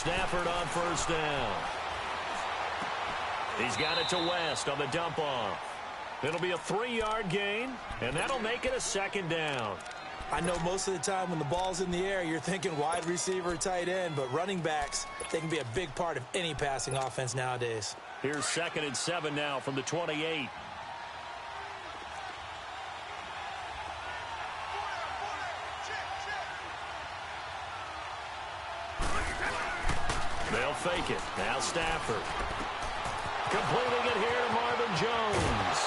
Stafford on first down. He's got it to West on the dump off. It'll be a 3-yard gain, and that'll make it a second down. I know most of the time when the ball's in the air, you're thinking wide receiver, tight end, but running backs, they can be a big part of any passing offense nowadays. Here's 2nd and 7 now from the 28. They'll fake it. Now Stafford. Completing it here to Marvin Jones.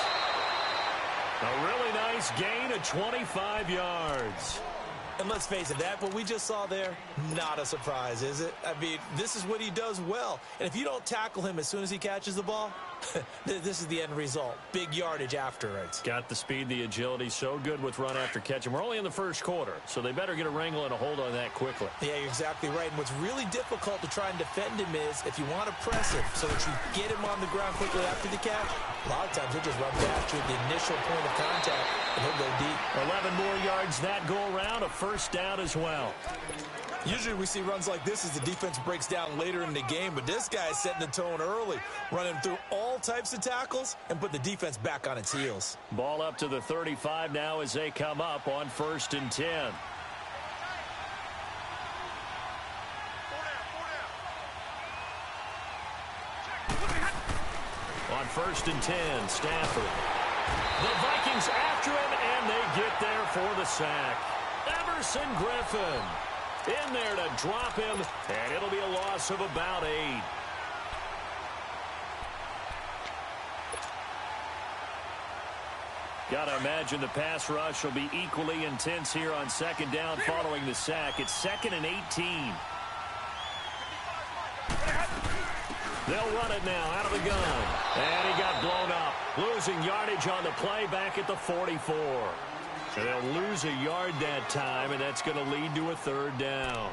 A really nice gain of 25 yards. And let's face it, that what we just saw there, not a surprise, is it? I mean, this is what he does well. And if you don't tackle him as soon as he catches the ball, this is the end result. Big yardage afterwards. Got the speed, the agility, so good with run after catch. And we're only in the first quarter, so they better get a wrangle and a hold on that quickly. Yeah, you're exactly right. And what's really difficult to try and defend him is if you want to press him so that you get him on the ground quickly after the catch, a lot of times he'll just run past you at the initial point of contact, and he'll go deep. 11 more yards that go around, a first down as well. Usually we see runs like this as the defense breaks down later in the game, but this guy is setting the tone early, running through all types of tackles and put the defense back on its heels. Ball up to the 35 now as they come up on 1st and 10. On 1st and 10, Stafford. The Vikings after him, and they get there for the sack. Everson Griffin in there to drop him, and it'll be a loss of about 8. Gotta imagine the pass rush will be equally intense here on 2nd down following the sack. It's 2nd and 18. They'll run it now out of the gun. And he got blown up. Losing yardage on the play back at the 44. And they'll lose a yard that time, and that's going to lead to a 3rd down.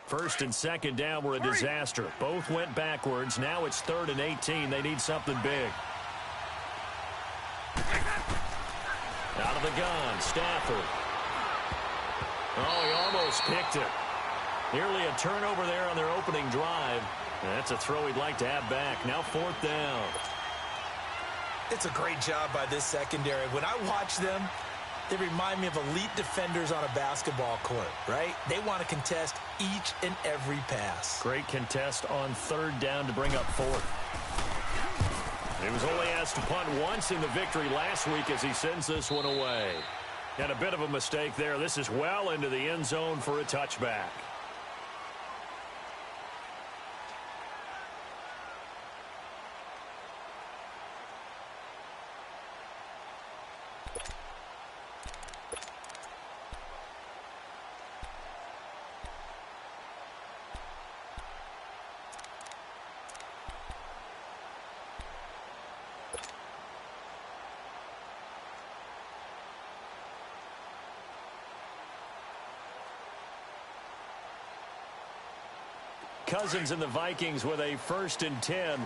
First and 2nd down were a disaster. Both went backwards. Now it's 3rd and 18. They need something big. Out of the gun, Stafford. Oh, he almost picked it. Nearly a turnover there on their opening drive. That's a throw he'd like to have back. Now 4th down. It's a great job by this secondary. When I watch them, they remind me of elite defenders on a basketball court, right? They want to contest each and every pass. Great contest on 3rd down to bring up 4th. He was only asked to punt once in the victory last week as he sends this one away. And a bit of a mistake there. This is well into the end zone for a touchback. Cousins and the Vikings with a 1st and 10.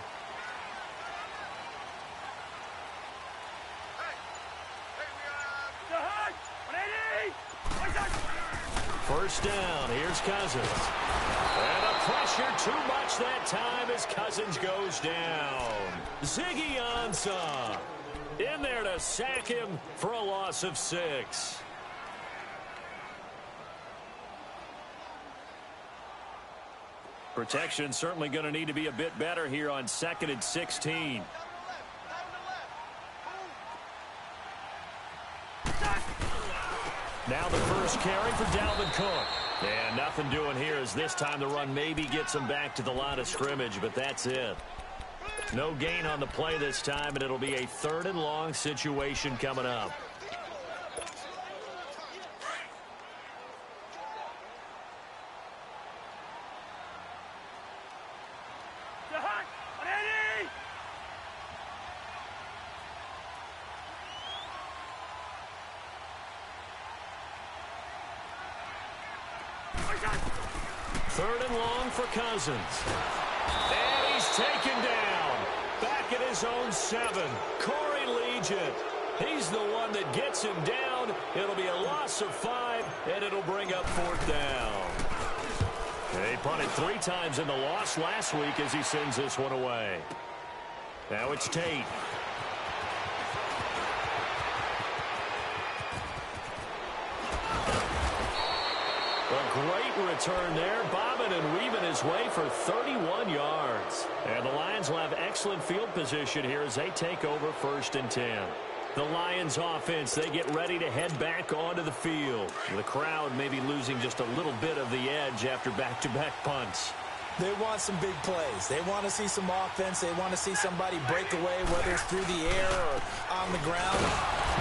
First down, here's Cousins. And a pressure too much that time as Cousins goes down. Ziggy Ansah in there to sack him for a loss of 6. Protection certainly going to need to be a bit better here on 2nd and 16. Now the first carry for Dalvin Cook. And nothing doing here as this time the run maybe gets him back to the line of scrimmage, but that's it. No gain on the play this time, and it'll be a 3rd and long situation coming up. Third and long for Cousins. And he's taken down. Back at his own 7. Corey Legion. He's the one that gets him down. It'll be a loss of 5, and it'll bring up 4th down. They punted 3 times in the loss last week as he sends this one away. Now it's Tate. A great return there, bobbing and weaving his way for 31 yards. And the Lions will have excellent field position here as they take over 1st and 10. The Lions offense, they get ready to head back onto the field. The crowd may be losing just a little bit of the edge after back-to-back punts. They want some big plays. They want to see some offense. They want to see somebody break away, whether it's through the air or on the ground.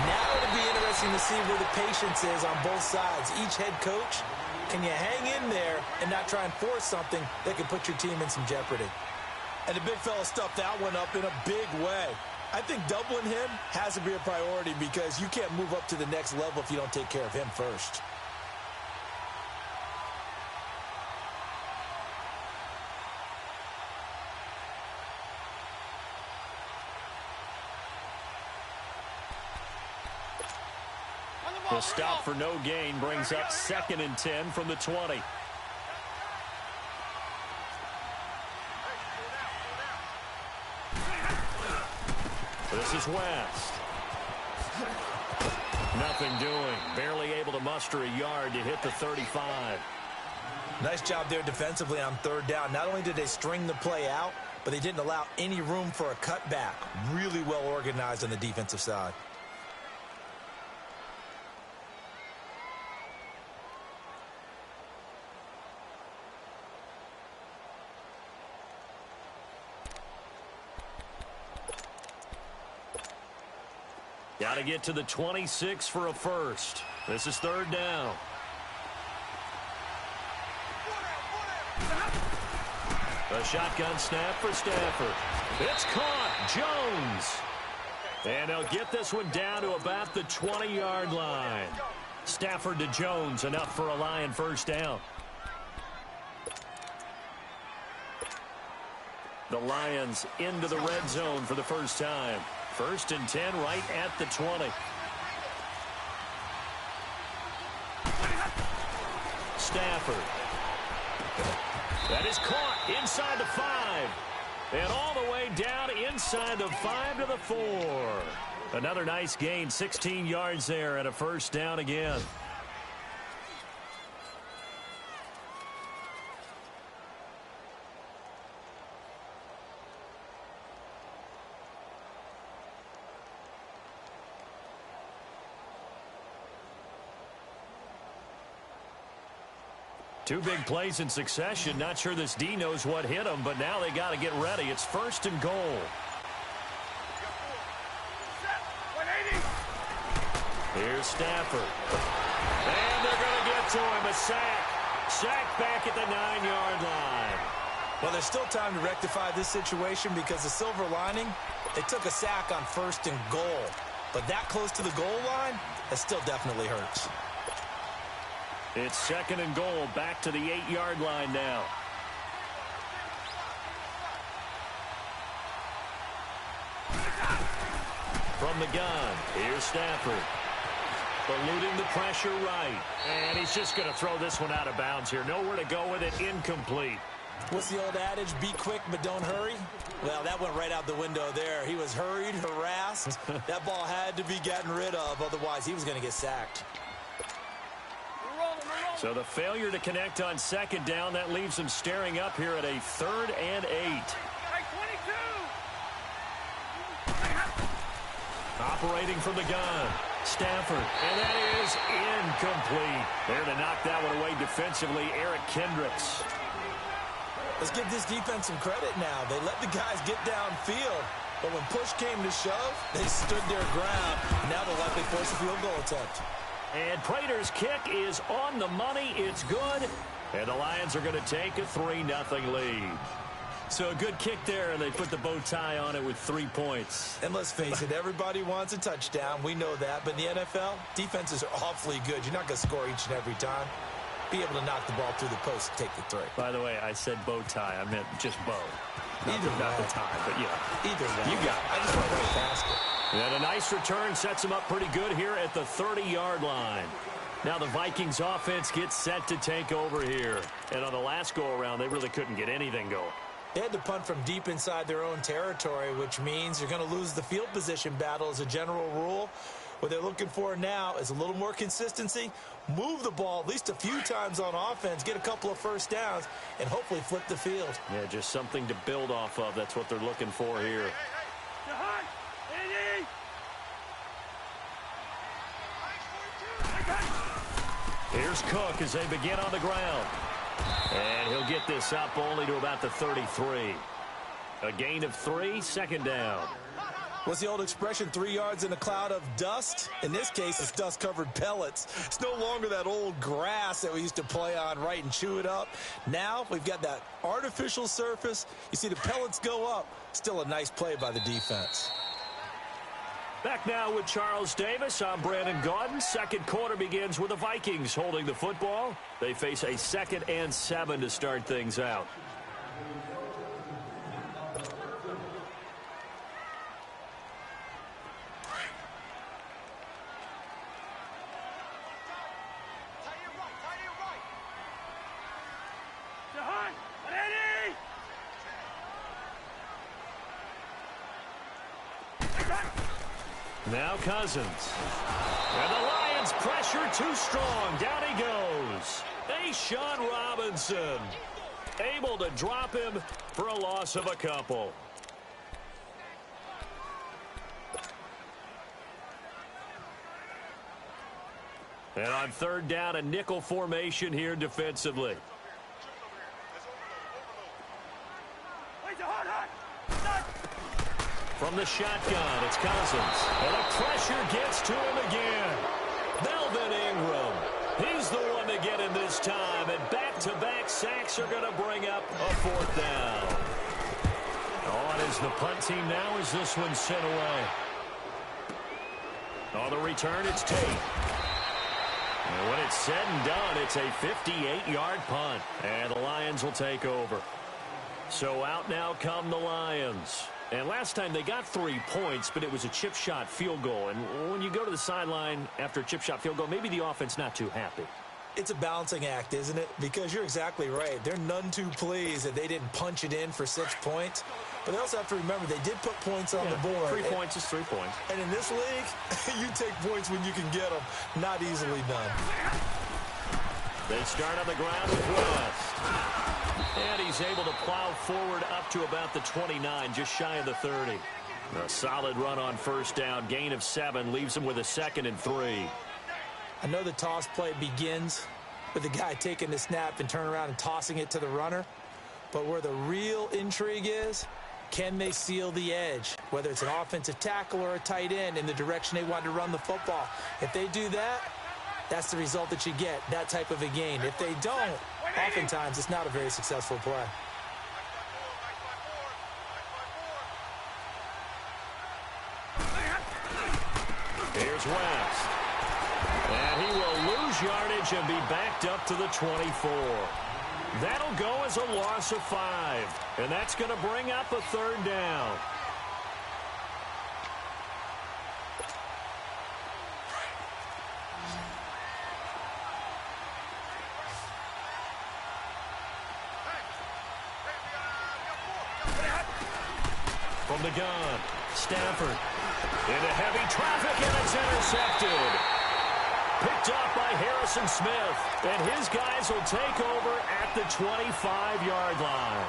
Now it'll be interesting to see where the patience is on both sides. Each head coach, can you hang in there and not try and force something that could put your team in some jeopardy? And the big fella stuffed that one up in a big way. I think doubling him has to be a priority because you can't move up to the next level if you don't take care of him first. The stop for no gain brings up 2nd and 10 from the 20. This is West. Nothing doing. Barely able to muster a yard to hit the 35. Nice job there defensively on 3rd down. Not only did they string the play out, but they didn't allow any room for a cutback. Really well organized on the defensive side. Got to get to the 26 for a first. This is 3rd down. A shotgun snap for Stafford. It's caught. Jones. And they'll get this one down to about the 20-yard line. Stafford to Jones, enough for a Lion 1st down. The Lions into the red zone for the first time. 1st and 10 right at the 20. Stafford. That is caught inside the 5. And all the way down inside the 5 to the 4. Another nice gain, 16 yards there and a 1st down again. Two big plays in succession. Not sure this D knows what hit him, but now they got to get ready. It's 1st and goal. Here's Stafford. And they're going to get to him. A sack. Sack back at the 9-yard line. Well, there's still time to rectify this situation because the silver lining, they took a sack on 1st and goal. But that close to the goal line, that still definitely hurts. It's 2nd and goal, back to the 8-yard line now. From the gun, here's Stafford. Eluding the pressure right. And he's just going to throw this one out of bounds here. Nowhere to go with it, incomplete. What's the old adage, be quick but don't hurry? Well, that went right out the window there. He was hurried, harassed. That ball had to be gotten rid of, otherwise he was going to get sacked. So the failure to connect on 2nd down, that leaves him staring up here at a 3rd and 8. Operating from the gun, Stafford, and that is incomplete. There to knock that one away defensively, Eric Kendricks. Let's give this defense some credit now. They let the guys get downfield, but when push came to shove, they stood their ground. Now they'll likely force a field goal attempt. And Prater's kick is on the money. It's good. And the Lions are going to take a 3-0 lead. So a good kick there, and they put the bow tie on it with 3 points. And let's face it, everybody wants a touchdown. We know that. But in the NFL, defenses are awfully good. You're not going to score each and every time. be able to knock the ball through the post and take the three. By the way, I said bow tie. I meant just bow. Not the tie, but yeah. Either way. You got it. I just want to run faster. And a nice return sets him up pretty good here at the 30-yard line. Now the Vikings offense gets set to take over here. And on the last go-around, they really couldn't get anything going. They had to punt from deep inside their own territory, which means you're going to lose the field position battle as a general rule. What they're looking for now is a little more consistency, move the ball at least a few times on offense, get a couple of first downs, and hopefully flip the field. Yeah, just something to build off of. That's what they're looking for here. Here's Cook as they begin on the ground. And he'll get this up only to about the 33. A gain of 3, second down. What's the old expression, 3 yards in a cloud of dust? In this case, it's dust-covered pellets. It's no longer that old grass that we used to play on, right, and chew it up. Now we've got that artificial surface. You see the pellets go up. Still a nice play by the defense. Back now with Charles Davis. I'm Brandon Gaudin. Second quarter begins with the Vikings holding the football. They face a 2nd and 7 to start things out. Now Cousins. And the Lions pressure too strong. Down he goes. Sean Robinson able to drop him for a loss of a couple. And on third down, a nickel formation here defensively. From the shotgun, it's Cousins. And the pressure gets to him again. Melvin Ingram. He's the one to get him this time. And back-to-back sacks are going to bring up a fourth down. On is the punt team now as this one's sent away. On the return, it's Tate. And when it's said and done, it's a 58-yard punt. And the Lions will take over. So out now come the Lions. And last time they got 3 points, but it was a chip shot field goal. And when you go to the sideline after a chip shot field goal, maybe the offense not too happy. It's a balancing act, isn't it? Because you're exactly right. They're none too pleased that they didn't punch it in for 6 points. But they also have to remember they did put points on the board. 3 points is 3 points. And in this league, you take points when you can get them. Not easily done. They start on the ground with West. And he's able to plow forward up to about the 29, just shy of the 30. A solid run on first down. Gain of 7 leaves him with a 2nd and 3. I know the toss play begins with the guy taking the snap and turning around and tossing it to the runner. But where the real intrigue is, can they seal the edge? Whether it's an offensive tackle or a tight end in the direction they want to run the football. If they do that, that's the result that you get, that type of a gain. If they don't, oftentimes it's not a very successful play. Here's West. And he will lose yardage and be backed up to the 24. That'll go as a loss of 5. And that's going to bring up a third down. From the gun, Stafford into heavy traffic, and it's intercepted. Picked off by Harrison Smith, and his guys will take over at the 25-yard line.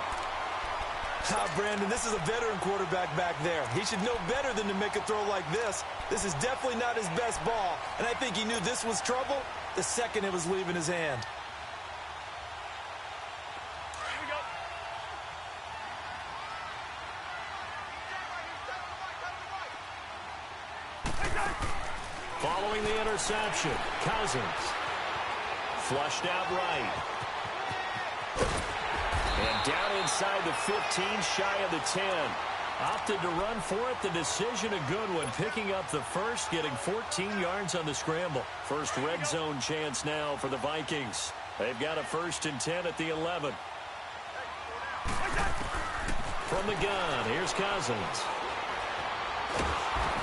Brandon, this is a veteran quarterback back there. He should know better than to make a throw like this. This is definitely not his best ball, and I think he knew this was trouble the second it was leaving his hand. Following the interception, Cousins flushed out right. And down inside the 15, shy of the 10. Opted to run for it. The decision a good one. Picking up the first, getting 14 yards on the scramble. First red zone chance now for the Vikings. They've got a 1st and 10 at the 11. From the gun, here's Cousins.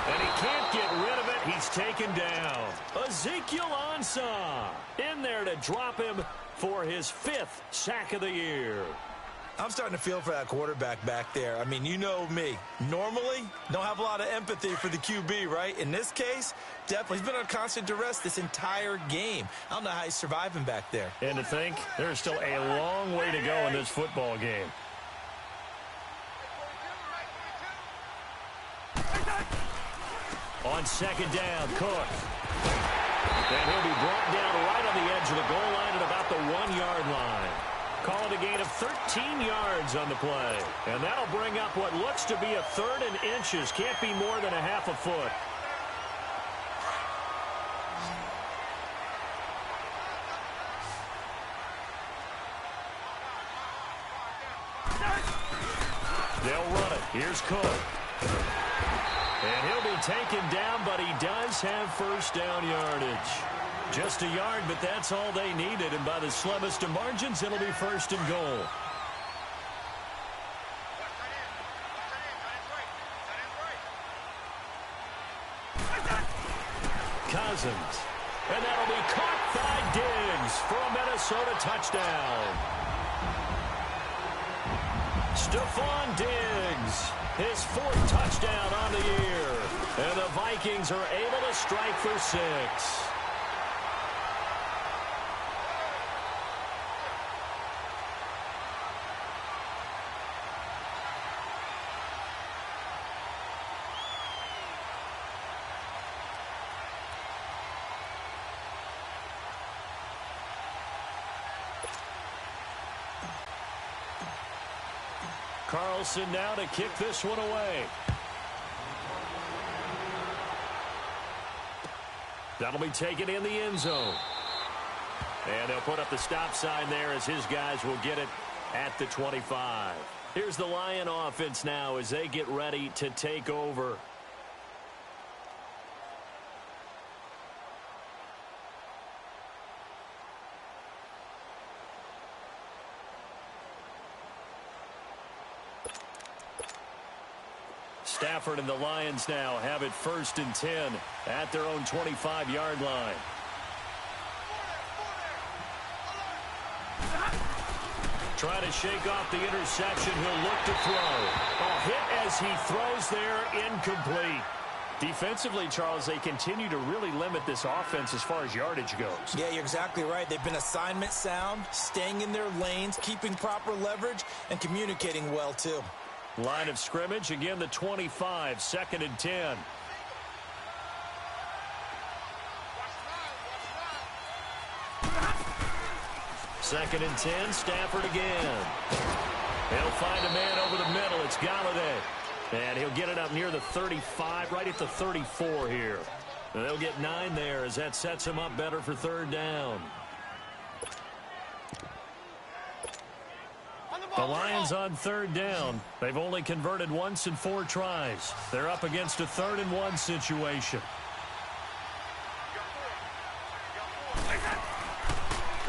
And he can't get rid of it. He's taken down. Ezekiel Ansah in there to drop him for his 5th sack of the year. I'm starting to feel for that quarterback back there. I mean, you know me. Normally, don't have a lot of empathy for the QB, right? In this case, definitely. He's been on constant duress this entire game. I don't know how he's surviving back there. And to think, there's still a long way to go in this football game. On 2nd down, Cook. And he'll be brought down right on the edge of the goal line at about the 1-yard line. Call it a gain of 13 yards on the play. And that'll bring up what looks to be a 3rd and inches. Can't be more than a half a foot. They'll run it. Here's Cook. And he'll be taken down, but he does have 1st down yardage. Just a yard, but that's all they needed. And by the slimmest of margins, it'll be 1st and goal. Cousins. And that'll be caught by Diggs for a Minnesota touchdown. Stephon Diggs, his 4th touchdown on the year. And the Vikings are able to strike for 6. Carlson now to kick this one away. That'll be taken in the end zone. And they'll put up the stop sign there as his guys will get it at the 25. Here's the Lion offense now as they get ready to take over. Stafford and the Lions now have it 1st and 10 at their own 25-yard line. Trying to shake off the interception. He'll look to throw. A hit as he throws there, incomplete. Defensively, Charles, they continue to really limit this offense as far as yardage goes. Yeah, you're exactly right. They've been assignment sound, staying in their lanes, keeping proper leverage, and communicating well, too. Line of scrimmage, again, the 25, 2nd and 10. Second and 10, Stafford again. He'll find a man over the middle. It's Galladay. And he'll get it up near the 35, right at the 34 here. And they'll get 9 there as that sets him up better for 3rd down. The Lions on 3rd down. They've only converted once in 4 tries. They're up against a 3rd and 1 situation.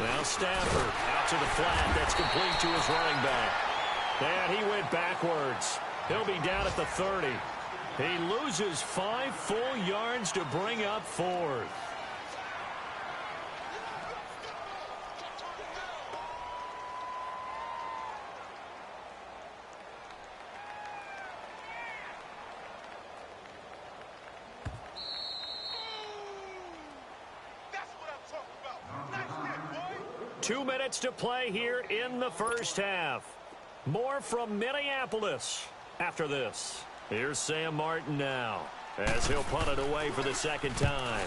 Now Stafford out to the flat. That's complete to his running back. And he went backwards. He'll be down at the 30. He loses 5 full yards to bring up 4th. That's what I'm talking about. Nice hit, boy. 2 minutes to play here in the first half. More from Minneapolis after this. Here's Sam Martin now as he'll punt it away for the 2nd time.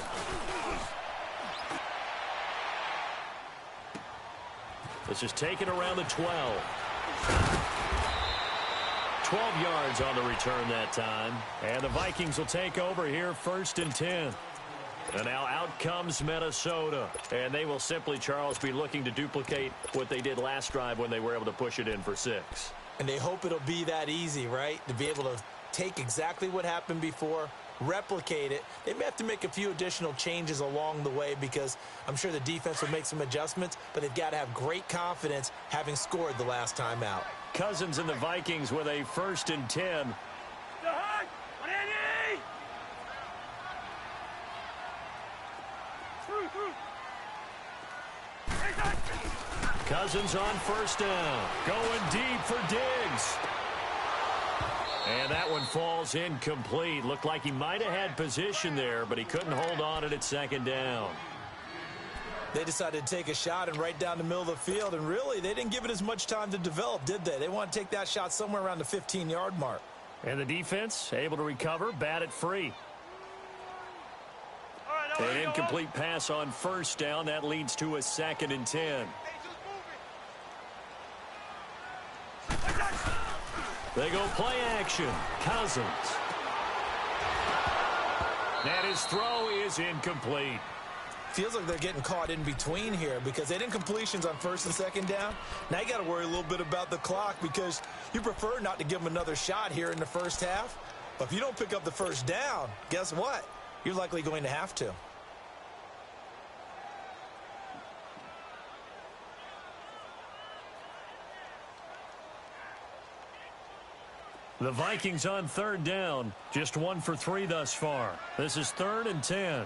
This is taken around the 12. 12 yards on the return that time. And the Vikings will take over here 1st and 10. And now out comes Minnesota. And they will simply, Charles, be looking to duplicate what they did last drive when they were able to push it in for 6. And they hope it'll be that easy, right? To be able to take exactly what happened before, replicate it. They may have to make a few additional changes along the way because I'm sure the defense will make some adjustments, but they've got to have great confidence having scored the last time out. Cousins and the Vikings with a 1st and 10. Cousins on 1st down. Going deep for Diggs. And that one falls incomplete. Looked like he might have had position there, but he couldn't hold on at 2nd down. They decided to take a shot and right down the middle of the field, and really, they didn't give it as much time to develop, did they? They want to take that shot somewhere around the 15-yard mark. And the defense able to recover, bat it free. An incomplete pass on 1st down. That leads to a 2nd and 10. They go play action. Cousins. And his throw is incomplete. Feels like they're getting caught in between here because they didn't completions on 1st and 2nd down. Now you got to worry a little bit about the clock because you prefer not to give them another shot here in the 1st half. But if you don't pick up the 1st down, guess what? You're likely going to have to. The Vikings on 3rd down. Just 1 for 3 thus far. This is 3rd and 10.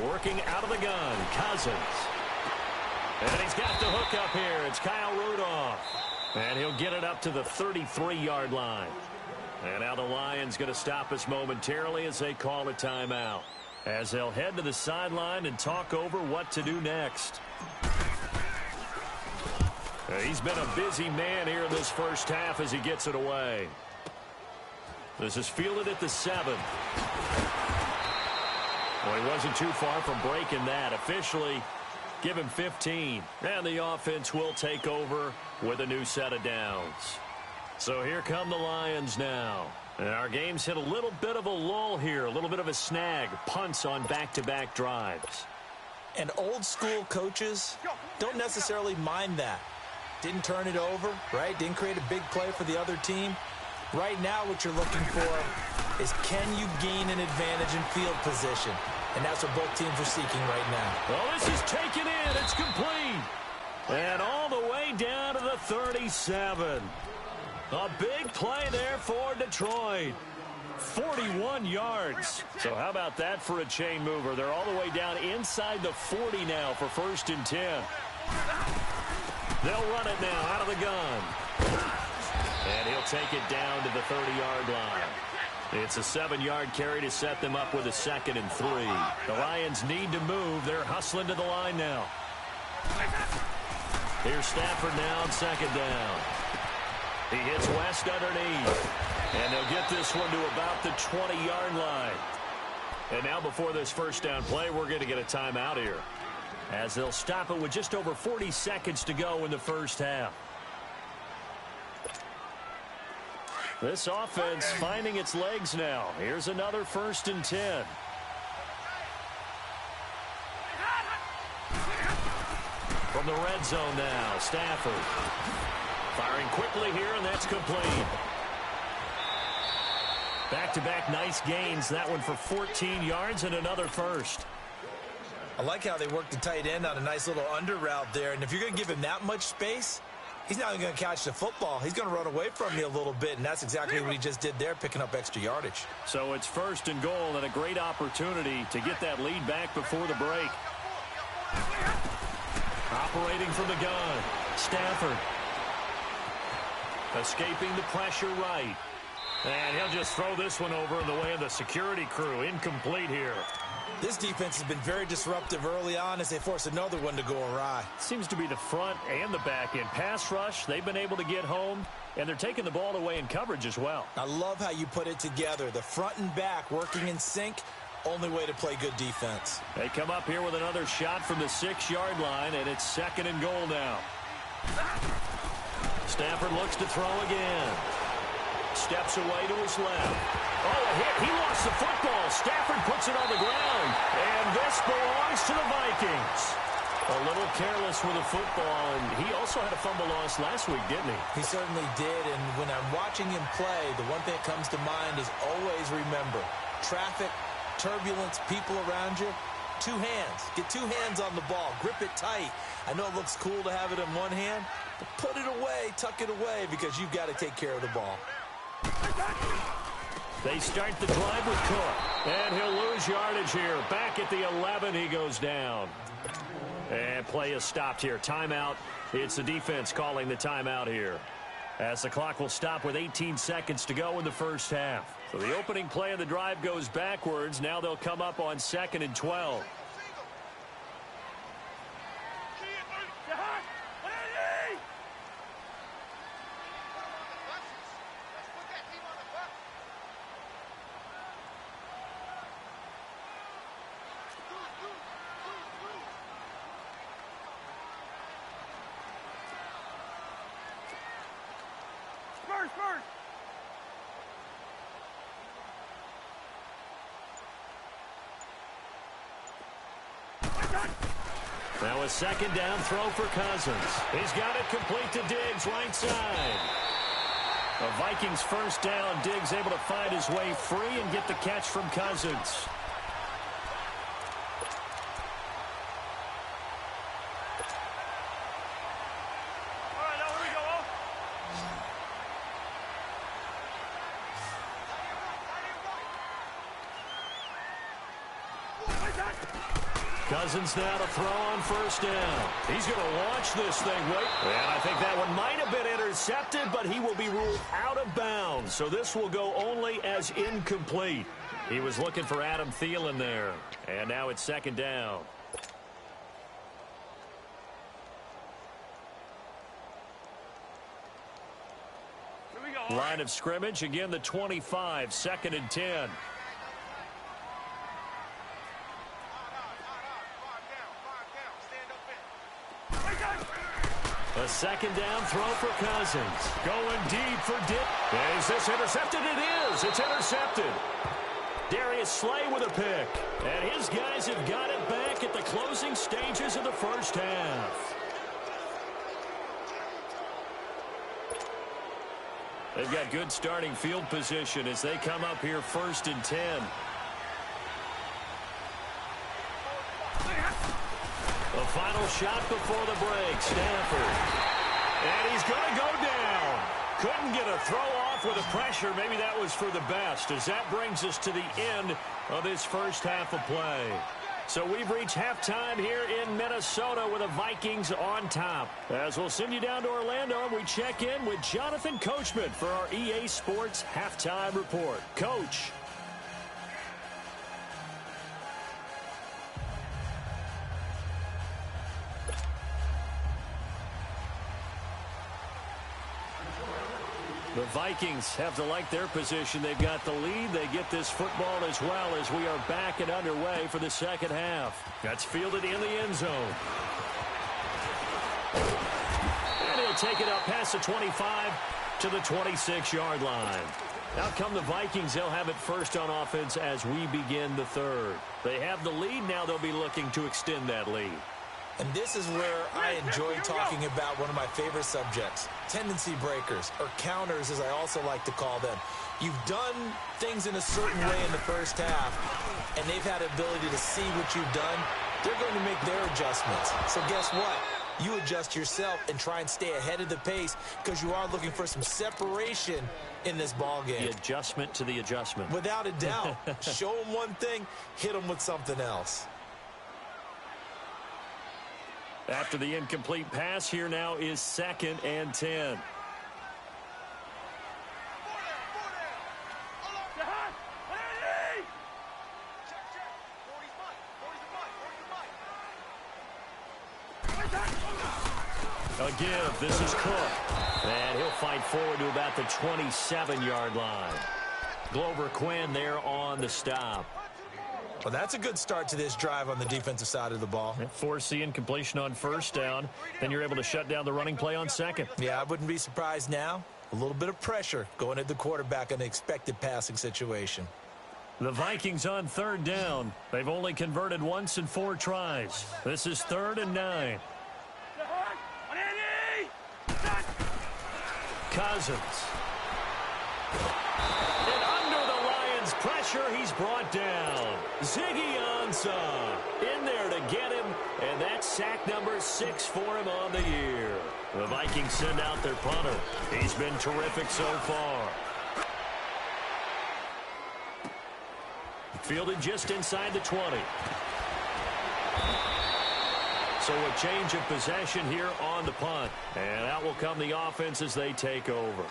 Working out of the gun, Cousins. And he's got the hook up here. It's Kyle Rudolph. And he'll get it up to the 33-yard line. And now the Lions going to stop us momentarily as they call a timeout. As they'll head to the sideline and talk over what to do next. He's been a busy man here in this 1st half as he gets it away. This is fielded at the 7. Well, he wasn't too far from breaking that. Officially, give him 15. And the offense will take over with a new set of downs. So here come the Lions now. And our game's hit a little bit of a lull here, a little bit of a snag. Punts on back-to-back drives. And old school coaches don't necessarily mind that. Didn't turn it over, right? Didn't create a big play for the other team. Right now what you're looking for is can you gain an advantage in field position? And that's what both teams are seeking right now. Well, this is taken in. It's complete. And all the way down to the 37. A big play there for Detroit. 41 yards. So how about that for a chain mover? They're all the way down inside the 40 now for 1st and 10. They'll run it now out of the gun. And he'll take it down to the 30-yard line. It's a 7-yard carry to set them up with a 2nd and 3. The Lions need to move. They're hustling to the line now. Here's Stafford now on 2nd down. He hits West underneath. And they'll get this one to about the 20-yard line. And now before this 1st down play, we're going to get a timeout here. As they'll stop it with just over 40 seconds to go in the 1st half. This offense finding its legs now. Here's another 1st and 10. From the red zone now, Stafford. Firing quickly here, and that's complete. Back-to-back nice gains. That one for 14 yards and another 1st. I like how they worked the tight end on a nice little under route there. And if you're going to give him that much space, he's not going to catch the football. He's going to run away from you a little bit, and that's exactly what he just did there, picking up extra yardage. So it's 1st and goal and a great opportunity to get that lead back before the break. Operating from the gun, Stafford. Escaping the pressure right. And he'll just throw this one over in the way of the security crew. Incomplete here. This defense has been very disruptive early on as they force another one to go awry. Seems to be the front and the back end. Pass rush, they've been able to get home, and they're taking the ball away in coverage as well. I love how you put it together. The front and back working in sync. Only way to play good defense. They come up here with another shot from the 6-yard line, and it's 2nd and goal now. Stafford looks to throw again. steps away to his left. Oh, a hit. He lost the football. Stafford puts it on the ground. And this belongs to the Vikings. A little careless with the football, and he also had a fumble loss last week, didn't he? He certainly did, and when I'm watching him play, the one thing that comes to mind is always remember, traffic, turbulence, people around you, two hands. Get two hands on the ball. Grip it tight. I know it looks cool to have it in one hand, but put it away, tuck it away, because you've got to take care of the ball. They start the drive with Cook, and he'll lose yardage here. Back at the 11, he goes down. And play is stopped here. Timeout. It's the defense calling the timeout here, as the clock will stop with 18 seconds to go in the first half. So the opening play of the drive goes backwards. Now they'll come up on 2nd and 12. Now a second down throw for Cousins. He's got it complete to Diggs, right side. A Vikings first down. Diggs able to find his way free and get the catch from Cousins. Cousins now to throw on first down. He's going to launch this thing. And I think that one might have been intercepted, but he will be ruled out of bounds. So this will go only as incomplete. He was looking for Adam Thielen there. And now it's second down. Line of scrimmage, again the 25, 2nd and 10. A second down throw for Cousins. Going deep for Dick. Is this intercepted? It is. It's intercepted. Darius Slay with a pick. And his guys have got it back at the closing stages of the first half. They've got good starting field position as they come up here 1st and 10. The final shot before the break, Stafford. And he's going to go down. Couldn't get a throw off with the pressure. Maybe that was for the best, as that brings us to the end of this first half of play. So we've reached halftime here in Minnesota with the Vikings on top. As we'll send you down to Orlando, and we check in with Jonathan Coachman for our EA Sports Halftime Report. Coach. The Vikings have to like their position. They've got the lead. They get this football as well as we are back and underway for the second half. That's fielded in the end zone. And he'll take it up past the 25 to the 26-yard line. Out come the Vikings. They'll have it first on offense as we begin the third. They have the lead. Now they'll be looking to extend that lead. And this is where I enjoy talking about one of my favorite subjects, tendency breakers, or counters as I also like to call them. You've done things in a certain way in the first half, and they've had the ability to see what you've done. They're going to make their adjustments. So guess what? You adjust yourself and try and stay ahead of the pace because you are looking for some separation in this ball game. The adjustment to the adjustment. Without a doubt. Show them one thing, hit them with something else. After the incomplete pass, here now is 2nd and 10. Again, this is Cook. And he'll fight forward to about the 27-yard line. Glover Quinn there on the stop. Well, that's a good start to this drive on the defensive side of the ball. Force the incompletion on first down. Then you're able to shut down the running play on second. Yeah, I wouldn't be surprised now. A little bit of pressure going at the quarterback in an expected passing situation. The Vikings on third down. They've only converted once in 4 tries. This is 3rd and 9. Cousins. And under the Lions' pressure, he's brought down. Ziggy Ansah in there to get him, and that's sack number 6 for him on the year. The Vikings send out their punter. He's been terrific so far. Fielded just inside the 20. So a change of possession here on the punt. And out will come the offense as they take over.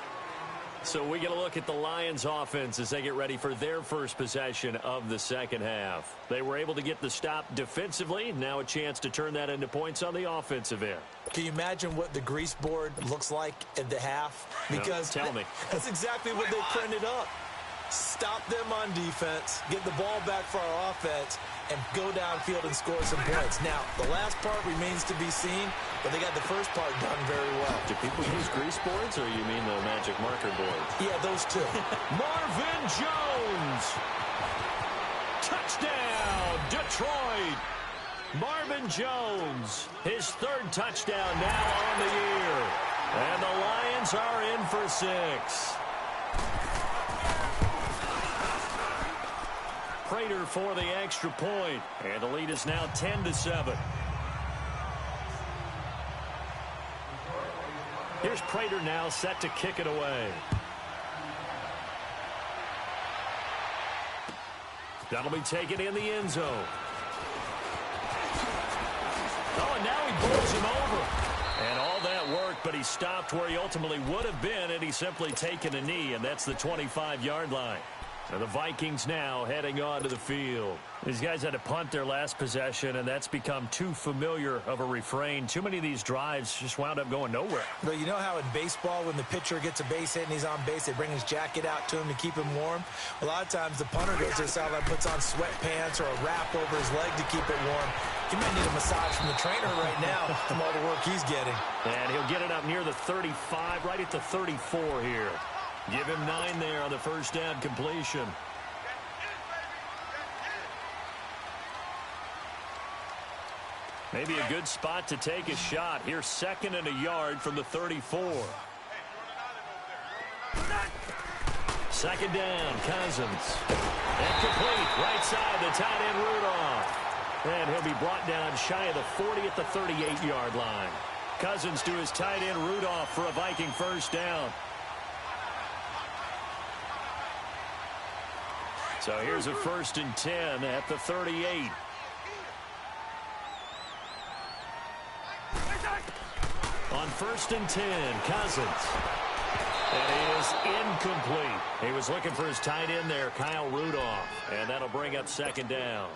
So we get a look at the Lions offense as they get ready for their first possession of the second half. They were able to get the stop defensively. Now a chance to turn that into points on the offensive end. Can you imagine what the grease board looks like at the half? Because no, tell me. That's exactly what they printed up. Stop them on defense, get the ball back for our offense, and go downfield and score some points. Now, the last part remains to be seen, but they got the first part done very well. Do people use grease boards, or you mean the magic marker boards? Yeah, those two. Marvin Jones. Touchdown, Detroit. Marvin Jones, his 3rd touchdown now on the year. And the Lions are in for 6. Prater for the extra point, and the lead is now 10-7. Here's Prater now set to kick it away. That'll be taken in the end zone. Oh, and now he bowls him over. And all that work, but he stopped where he ultimately would have been, and he's simply taken a knee, and that's the 25-yard line. And the Vikings now heading onto the field. These guys had to punt their last possession, and that's become too familiar of a refrain. Too many of these drives just wound up going nowhere. But you know how in baseball, when the pitcher gets a base hit and he's on base, they bring his jacket out to him to keep him warm? A lot of times the punter goes to the sideline, puts on sweatpants or a wrap over his leg to keep it warm. He might need a massage from the trainer right now from all the work he's getting. And he'll get it up near the 35, right at the 34 here. Give him 9 there on the first down completion. Maybe a good spot to take a shot. Here's 2nd and a yard from the 34. 2nd down, Cousins. And complete, right side, the tight end Rudolph. And he'll be brought down shy of the 40 at the 38-yard line. Cousins to his tight end Rudolph for a Viking first down. So here's a 1st and 10 at the 38. On 1st and 10, Cousins. And he is incomplete. He was looking for his tight end there, Kyle Rudolph. And that'll bring up 2nd down.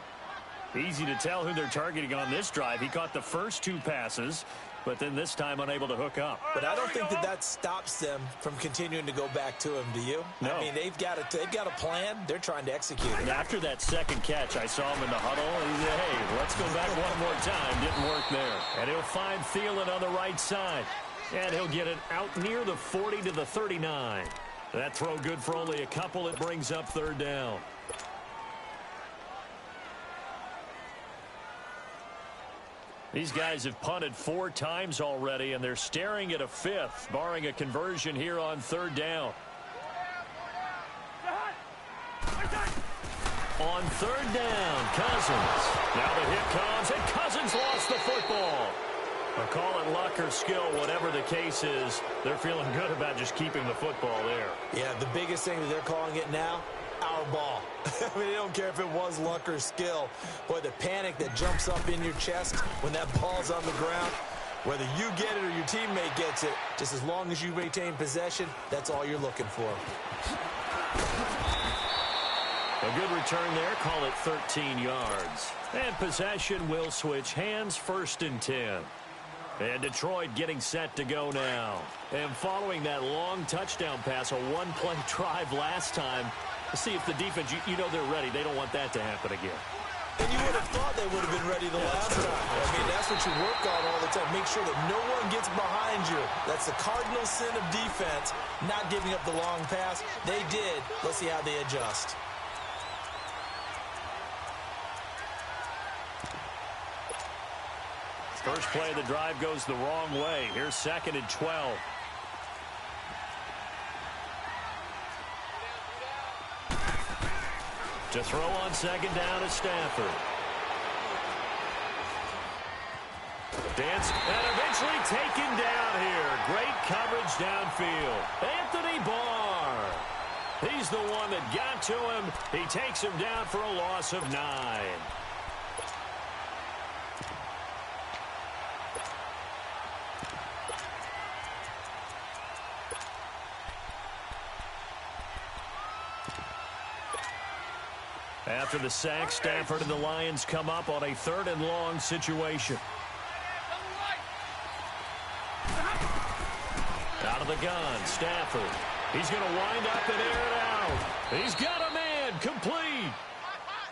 Easy to tell who they're targeting on this drive. He caught the first 2 passes, but then this time unable to hook up. But I don't think that stops them from continuing to go back to him, do you? No. I mean, they've got a plan. They're trying to execute it. And after that second catch, I saw him in the huddle. He said, hey, let's go back one more time. Didn't work there. And he'll find Thielen on the right side. And he'll get it out near the 40 to the 39. That throw good for only a couple. It brings up 3rd down. These guys have punted 4 times already, and they're staring at a 5th, barring a conversion here on 3rd down. On 3rd down, Cousins. Now the hit comes, and Cousins lost the football. Or call it luck or skill, whatever the case is, they're feeling good about just keeping the football there. Yeah, the biggest thing that they're calling it now, our ball. I mean, they don't care if it was luck or skill. Boy, the panic that jumps up in your chest when that ball's on the ground, whether you get it or your teammate gets it, just as long as you retain possession, that's all you're looking for. A good return there, call it 13 yards. And possession will switch hands, 1st and 10. And Detroit getting set to go now. And following that long touchdown pass, a 1-play drive last time, see if the defense, you know they're ready. They don't want that to happen again. And you would have thought they would have been ready the last time. I mean, that's what you work on all the time. Make sure that no one gets behind you. That's the cardinal sin of defense, not giving up the long pass. They did. Let's see how they adjust. First play of the drive goes the wrong way. Here's 2nd and 12. To throw on 2nd down is Stafford. Dance and eventually taken down here. Great coverage downfield. Anthony Barr. He's the one that got to him. He takes him down for a loss of 9. After the sack, Stafford and the Lions come up on a 3rd and long situation. Out of the gun, Stafford. He's going to wind up and air it out. He's got a man, complete.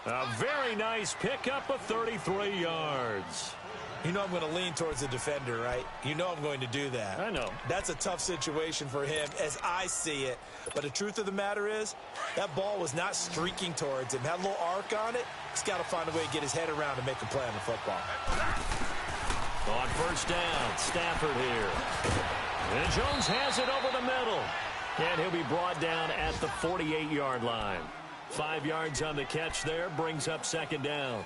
A very nice pickup of 33 yards. You know I'm going to lean towards the defender, right? You know I'm going to do that. I know. That's a tough situation for him as I see it. But the truth of the matter is, that ball was not streaking towards him. Had a little arc on it. He's got to find a way to get his head around and make a play on the football. On 1st down, Stafford here. And Jones has it over the middle. And he'll be brought down at the 48-yard line. 5 yards on the catch there, brings up 2nd down.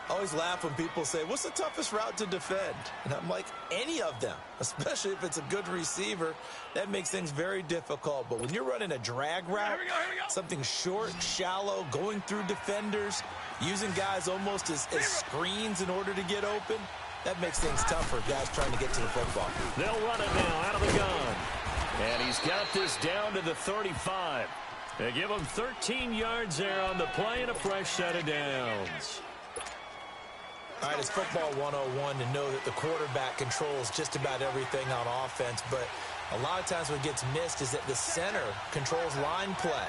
I always laugh when people say, what's the toughest route to defend? And I'm like, any of them, especially if it's a good receiver. That makes things very difficult. But when you're running a drag route, something short, shallow, going through defenders, using guys almost as screens in order to get open, that makes things tough for guys trying to get to the football. They'll run it now out of the gun. And he's got this down to the 35. They give him 13 yards there on the play and a fresh set of downs. All right, it's football 101 to know that the quarterback controls just about everything on offense, but a lot of times what gets missed is that the center controls line play.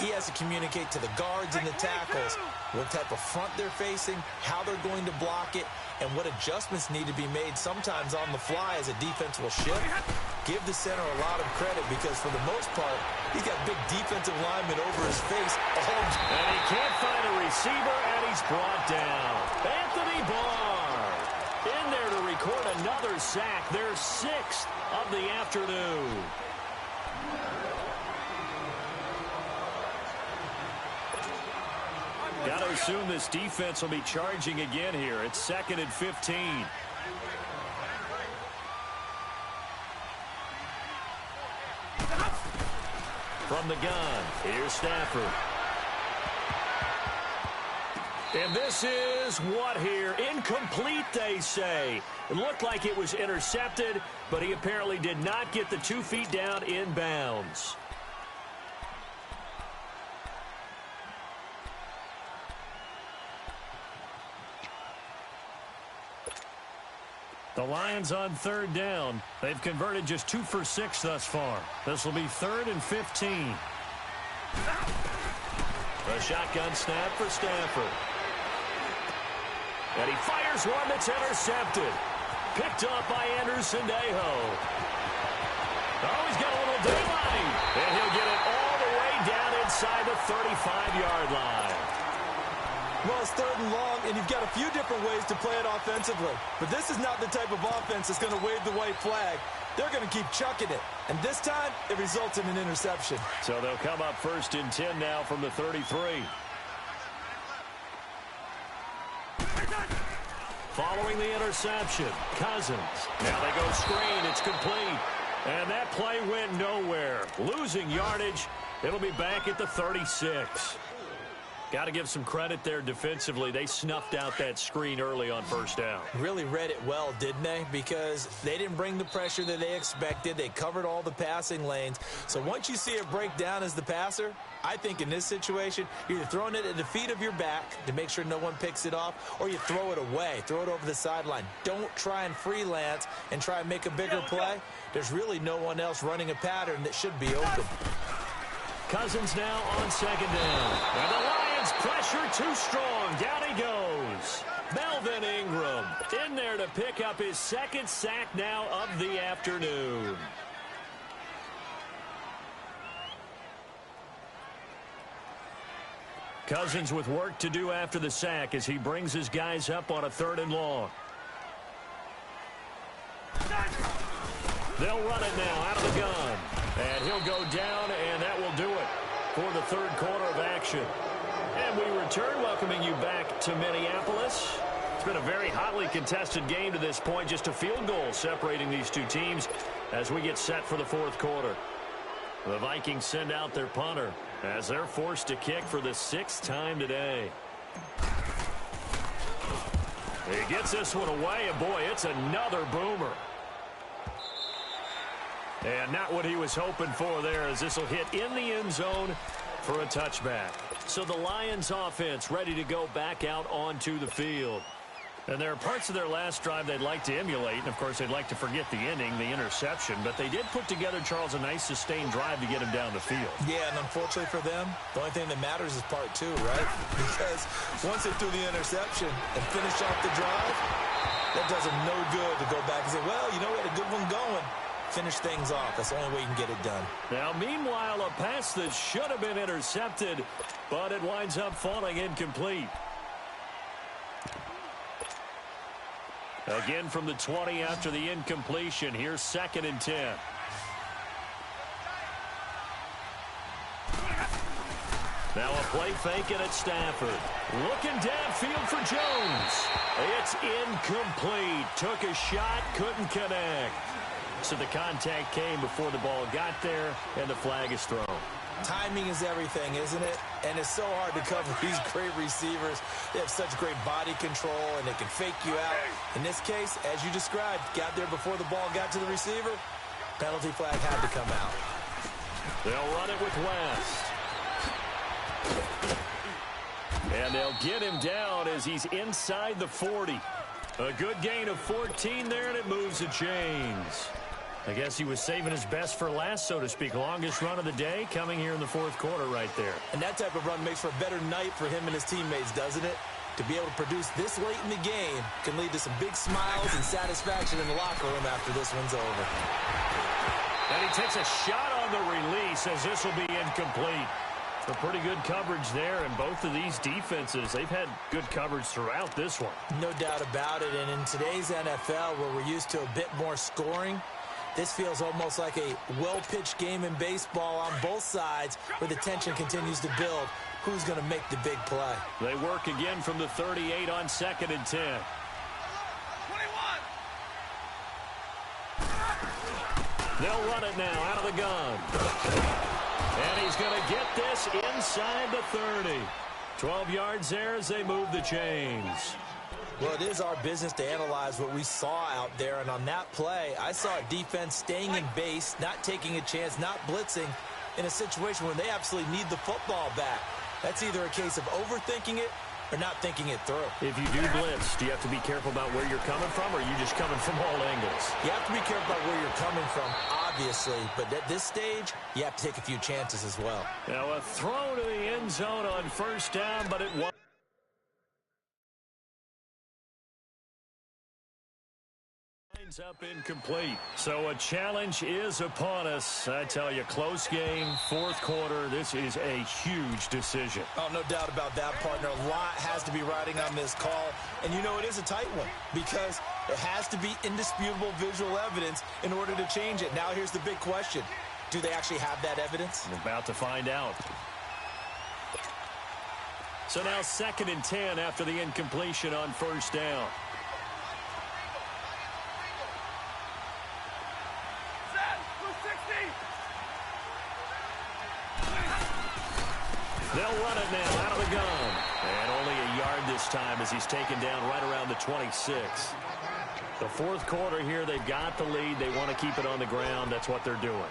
He has to communicate to the guards and the tackles what type of front they're facing, how they're going to block it, and what adjustments need to be made sometimes on the fly as a defense will shift. Give the center a lot of credit because for the most part, he's got big defensive linemen over his face. And he can't find a receiver, and he's brought down. Anthony Barr in there to record another sack, their 6th of the afternoon. Got to assume this defense will be charging again here. It's 2nd and 15. From the gun, here's Stafford. And this is what here? Incomplete, they say. It looked like it was intercepted, but he apparently did not get the 2 feet down in bounds. The Lions on 3rd down. They've converted just 2 for 6 thus far. This will be 3rd and 15. A shotgun snap for Stafford. And he fires one that's intercepted. Picked up by Anderson-Dejo. Oh, he's got a little daylight. And he'll get it all the way down inside the 35-yard line. Well, it's 3rd and long, and you've got a few different ways to play it offensively. But this is not the type of offense that's going to wave the white flag. They're going to keep chucking it. And this time, it results in an interception. So they'll come up 1st and 10 now from the 33. Following the interception, Cousins. Now they go screen. It's complete. And that play went nowhere. Losing yardage. It'll be back at the 36. Got to give some credit there defensively. They snuffed out that screen early on 1st down. Really read it well, didn't they? Because they didn't bring the pressure that they expected. They covered all the passing lanes. So once you see it break down as the passer, I think in this situation, you're either throwing it at the feet of your back to make sure no one picks it off, or you throw it away. Throw it over the sideline. Don't try and freelance and try and make a bigger play. There's really no one else running a pattern that should be open. Cousins now on 2nd down. And the Lions Lions pressure too strong. Down he goes. Melvin Ingram in there to pick up his second sack now of the afternoon. Cousins with work to do after the sack as he brings his guys up on a 3rd and long. They'll run it now out of the gun. And he'll go down, and that will do it for the 3rd quarter of action. And we return, welcoming you back to Minneapolis. It's been a very hotly contested game to this point. Just a field goal separating these two teams as we get set for the 4th quarter. The Vikings send out their punter as they're forced to kick for the 6th time today. He gets this one away, and boy, it's another boomer. And not what he was hoping for there, as this will hit in the end zone for a touchback. So the Lions offense ready to go back out onto the field. And there are parts of their last drive they'd like to emulate. And, of course, they'd like to forget the ending, the interception. But they did put together, Charles, a nice sustained drive to get him down the field. Yeah, and unfortunately for them, the only thing that matters is part 2, right? Because once they threw the interception and finished off the drive, that does them no good to go back and say, well, you know, we had a good one going. Finish things off. That's the only way you can get it done. Now, meanwhile, a pass that should have been intercepted, but it winds up falling incomplete. Again from the 20 after the incompletion. Here's 2nd and 10. Now a play fake it at Stafford. Looking downfield for Jones. It's incomplete. Took a shot, couldn't connect. So the contact came before the ball got there, and the flag is thrown. Timing is everything, isn't it? And it's so hard to cover these great receivers. They have such great body control, and they can fake you out. In this case, as you described, got there before the ball got to the receiver. Penalty flag had to come out. They'll run it with West. And they'll get him down as he's inside the 40. A good gain of 14 there, and it moves the chains. I guess he was saving his best for last, so to speak. Longest run of the day coming here in the 4th quarter right there. And that type of run makes for a better night for him and his teammates, doesn't it? To be able to produce this late in the game can lead to some big smiles and satisfaction in the locker room after this one's over. And he takes a shot on the release as this will be incomplete. A pretty good coverage there, and both of these defenses, they've had good coverage throughout this one. No doubt about it, and in today's NFL, where we're used to a bit more scoring, this feels almost like a well-pitched game in baseball on both sides where the tension continues to build. Who's going to make the big play? They work again from the 38 on 2nd and 10. 21. They'll run it now out of the gun. And he's going to get this inside the 30. 12 yards there as they move the chains. Well, it is our business to analyze what we saw out there. And on that play, I saw a defense staying in base, not taking a chance, not blitzing in a situation where they absolutely need the football back. That's either a case of overthinking it or not thinking it through. If you do blitz, do you have to be careful about where you're coming from, or are you just coming from all angles? You have to be careful about where you're coming from, obviously. But at this stage, you have to take a few chances as well. Now a throw to the end zone on 1st down, but it won't. Up incomplete. So a challenge is upon us. I tell you, close game, 4th quarter. This is a huge decision. Oh, no doubt about that, partner. A lot has to be riding on this call. And you know it is a tight one because it has to be indisputable visual evidence in order to change it. Now here's the big question. Do they actually have that evidence? We're about to find out. So now 2nd and 10 after the incompletion on 1st down. They'll run it now out of the gun. And only a yard this time as he's taken down right around the 26. The 4th quarter here, they've got the lead. They want to keep it on the ground. That's what they're doing.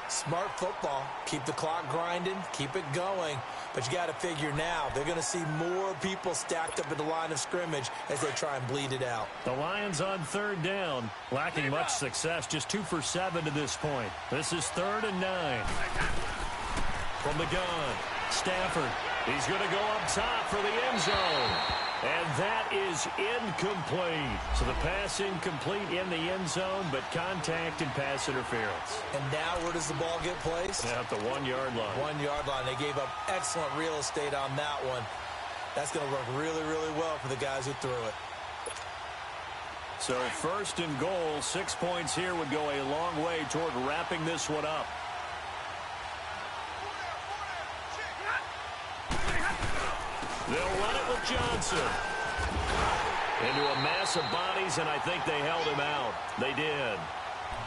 Smart football. Keep the clock grinding. Keep it going. But you got to figure now, they're going to see more people stacked up at the line of scrimmage as they try and bleed it out. The Lions on 3rd down, lacking much success, just 2 for 7 to this point. This is 3rd and 9. From the gun, Stafford. He's going to go up top for the end zone. And that is incomplete. So the pass incomplete in the end zone, but contact and pass interference. And now where does the ball get placed? At the 1-yard line. 1-yard line. They gave up excellent real estate on that one. That's going to work really, really well for the guys who threw it. So first and goal, 6 points here would go a long way toward wrapping this one up. They'll run it with Johnson. Into a mass of bodies, and I think they held him out. They did.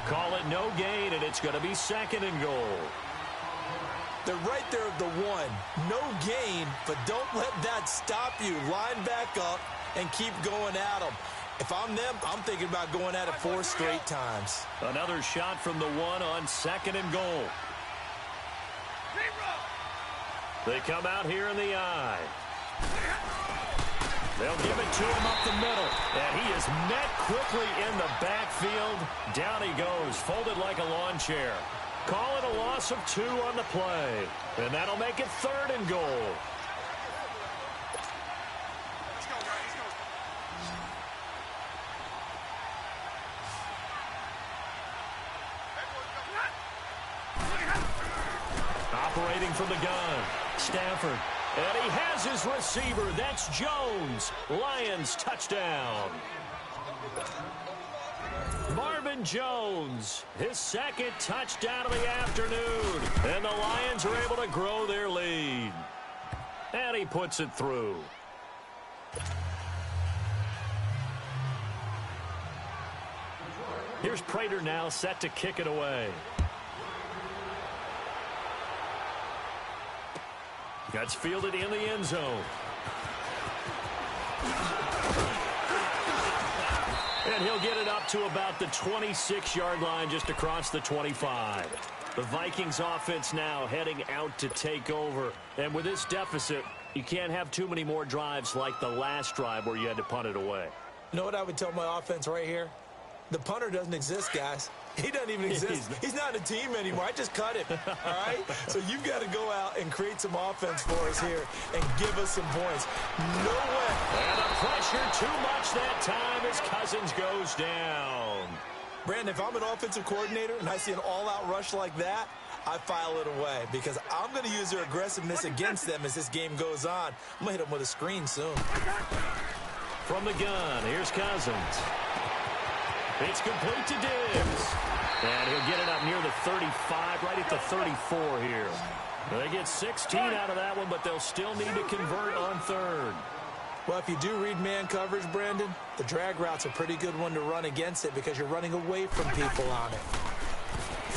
Call it no gain, and it's going to be second and goal. They're right there at the 1. No gain, but don't let that stop you. Line back up and keep going at them. If I'm them, I'm thinking about going at it 4 straight times. Another shot from the 1 on second and goal. They come out here in the eye. They'll give it to him up the middle. And he is met quickly in the backfield. Down he goes, folded like a lawn chair. Call it a loss of 2 on the play. And that'll make it third and goal. Operating from the gun, Stafford. And he has his receiver. That's Jones. Lions touchdown. Marvin Jones, his second touchdown of the afternoon. And the Lions are able to grow their lead. And he puts it through. Here's Prater now set to kick it away. That's fielded in the end zone. And he'll get it up to about the 26-yard line, just across the 25. The Vikings offense now heading out to take over. And with this deficit, you can't have too many more drives like the last drive where you had to punt it away. You know what I would tell my offense right here? The punter doesn't exist, guys. He doesn't even exist. He's not a team anymore. I just cut him, all right? So you've got to go out and create some offense for us here and give us some points. No way. And the pressure too much that time as Cousins goes down. Brandon, if I'm an offensive coordinator and I see an all-out rush like that, I file it away because I'm going to use their aggressiveness against them as this game goes on. I'm going to hit them with a screen soon. From the gun, here's Cousins. It's complete to Diggs. And he'll get it up near the 35, right at the 34 here. They get 16 out of that one, but they'll still need to convert on third. Well, if you do read man coverage, Brandon, the drag route's a pretty good one to run against it because you're running away from people on it.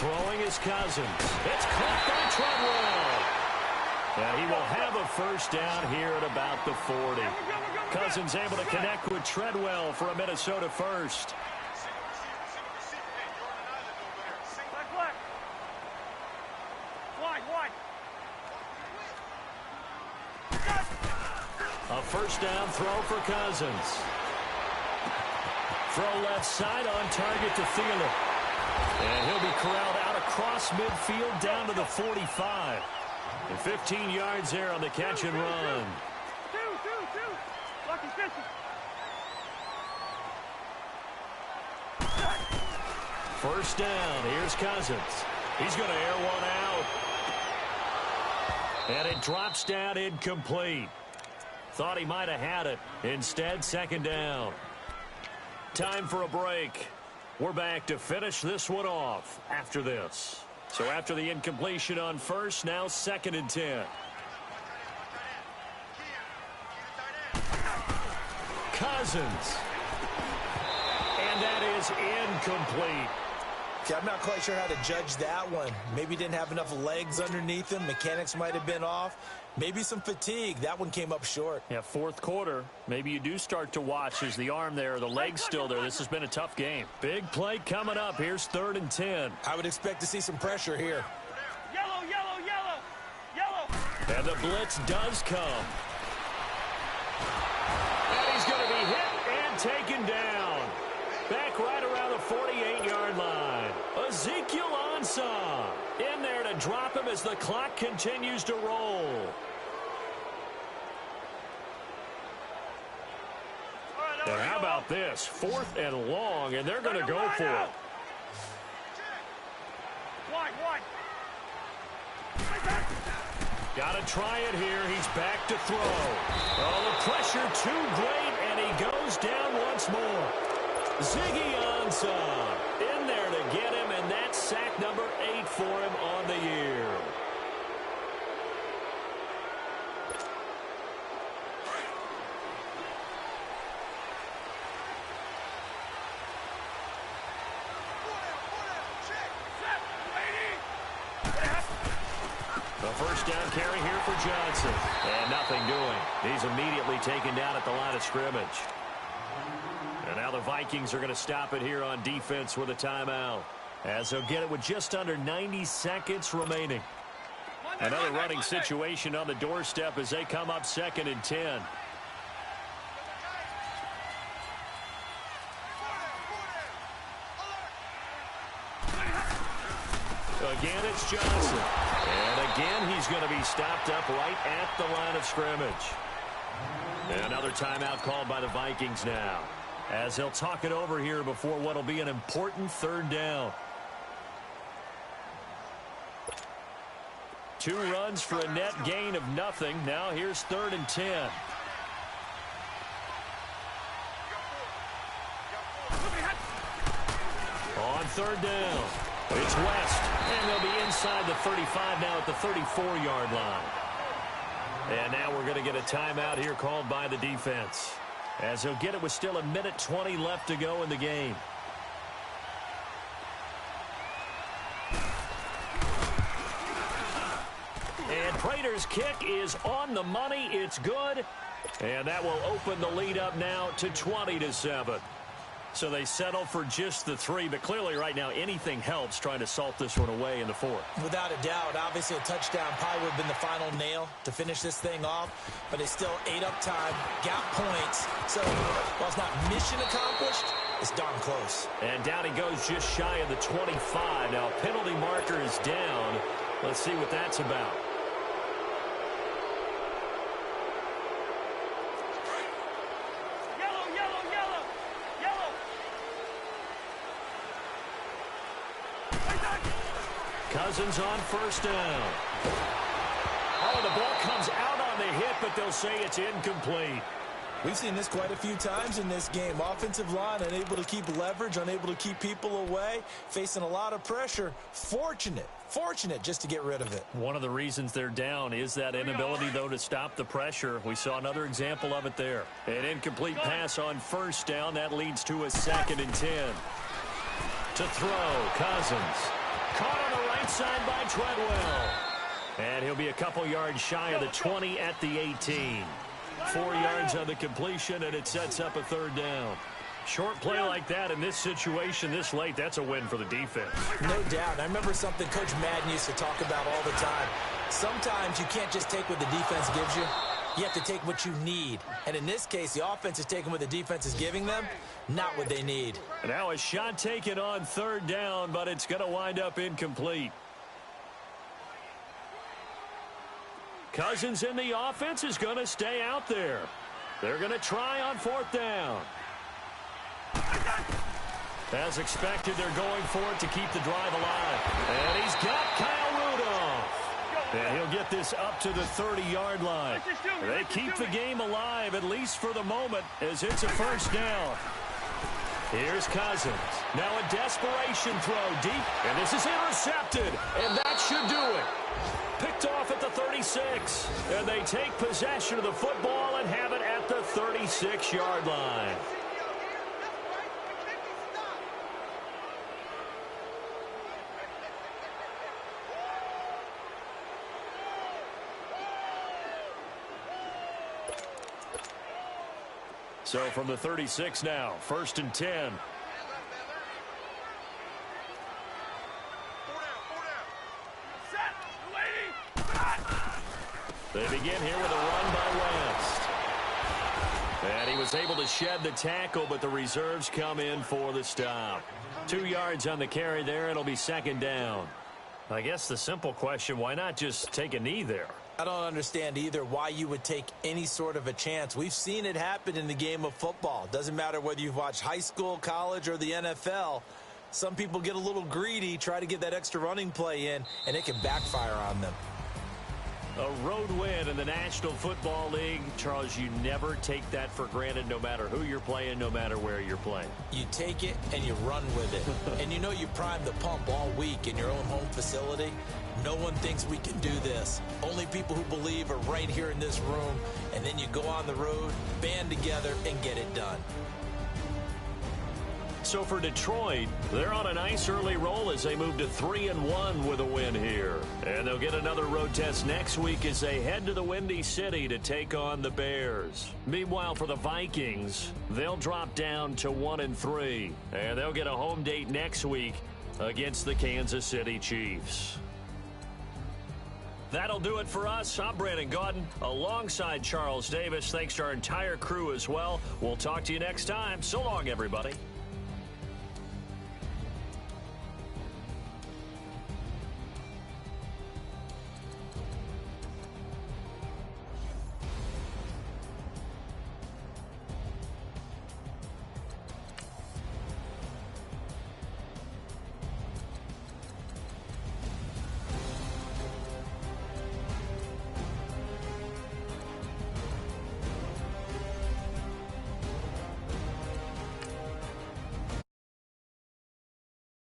Throwing is Cousins. It's caught by Treadwell. And he will have a first down here at about the 40. Cousins able to connect with Treadwell for a Minnesota first. A first down throw for Cousins. Throw left side on target to Thielen. And he'll be corralled out across midfield down to the 45. And 15 yards there on the catch and run. First down. Here's Cousins. He's going to air one out. And it drops down incomplete. Thought he might have had it. Instead, second down. Time for a break. We're back to finish this one off after this. So after the incompletion on first, now second and 10. Cousins. And that is incomplete. See, I'm not quite sure how to judge that one. Maybe didn't have enough legs underneath him. Mechanics might have been off. Maybe some fatigue. That one came up short. Yeah, fourth quarter. Maybe you do start to watch as the arm there, the leg's still there. This has been a tough game. Big play coming up. Here's third and 10. I would expect to see some pressure here. Yellow, yellow, yellow, yellow. And the blitz does come. And he's going to be hit and taken down. Back right around the 48-yard line. Ezekiel Ansah in there to drop him as the clock continues to roll. And how about this? 4th and long, and they're going to go for it. Wide. Got to try it here. He's back to throw. Oh, the pressure too great, and he goes down once more. Ziggy Ansah in there to get him, and that's sack number 8 for him on the year. A first down carry here for Johnson. And nothing doing. He's immediately taken down at the line of scrimmage. And now the Vikings are going to stop it here on defense with a timeout, as they'll get it with just under 90 seconds remaining. Another running situation on the doorstep as they come up 2nd and 10. Again, it's Johnson. And again, he's going to be stopped up right at the line of scrimmage. And another timeout called by the Vikings now, as they'll talk it over here before what will be an important 3rd down. 2 runs for a net gain of nothing. Now here's 3rd and 10. On 3rd down, it's West, and they'll be inside the 35 now at the 34-yard line. And now we're going to get a timeout here called by the defense, as they'll get it with still 1:20 left to go in the game. And Prater's kick is on the money. It's good. And that will open the lead up now to 20-7. So they settle for just the 3, but clearly right now anything helps trying to salt this one away in the 4th. Without a doubt, obviously a touchdown probably would have been the final nail to finish this thing off, but it's still 8 up time, got points. So while it's not mission accomplished, it's darn close. And down he goes just shy of the 25. Now penalty marker is down. Let's see what that's about. Cousins on 1st down. Oh, the ball comes out on the hit, but they'll say it's incomplete. We've seen this quite a few times in this game. Offensive line unable to keep leverage, unable to keep people away, facing a lot of pressure. Fortunate just to get rid of it. One of the reasons they're down is that inability, though, to stop the pressure. We saw another example of it there. An incomplete pass on 1st down. That leads to a 2nd and 10. To throw, Cousins. Caught on the right side by Treadwell. And he'll be a couple yards shy of the 20 at the 18. 4 yards on the completion, and it sets up a 3rd down. Short play like that in this situation this late, that's a win for the defense. No doubt. I remember something Coach Madden used to talk about all the time. Sometimes you can't just take what the defense gives you. You have to take what you need. And in this case, the offense is taking what the defense is giving them, not what they need. Now a shot taken on 3rd down, but it's going to wind up incomplete. Cousins in the offense is going to stay out there. They're going to try on 4th down. As expected, they're going for it to keep the drive alive. And he's got Kyle Rudolph. And he'll get this up to the 30-yard line. They keep the game alive, at least for the moment, as it's a 1st down. Here's Cousins. Now a desperation throw deep, and this is intercepted, and that should do it. Picked off at the 36, and they take possession of the football and have it at the 36-yard line. So from the 36 now, 1st and 10. They begin here with a run by West. And he was able to shed the tackle, but the reserves come in for the stop. 2 yards on the carry there. It'll be second down. I guess the simple question, why not just take a knee there? I don't understand either why you would take any sort of a chance. We've seen it happen in the game of football. Doesn't matter whether you've watched high school, college, or the NFL. Some people get a little greedy, try to get that extra running play in, and it can backfire on them. A road win in the National Football League. Charles, you never take that for granted, no matter who you're playing, no matter where you're playing. You take it and you run with it. And you know you primed the pump all week in your own home facility. No one thinks we can do this. Only people who believe are right here in this room. And then you go on the road, band together, and get it done. So for Detroit, they're on a nice early roll as they move to 3-1 with a win here. And they'll get another road test next week as they head to the Windy City to take on the Bears. Meanwhile, for the Vikings, they'll drop down to 1-3. And they'll get a home date next week against the Kansas City Chiefs. That'll do it for us. I'm Brandon Gaudin alongside Charles Davis. Thanks to our entire crew as well. We'll talk to you next time. So long, everybody.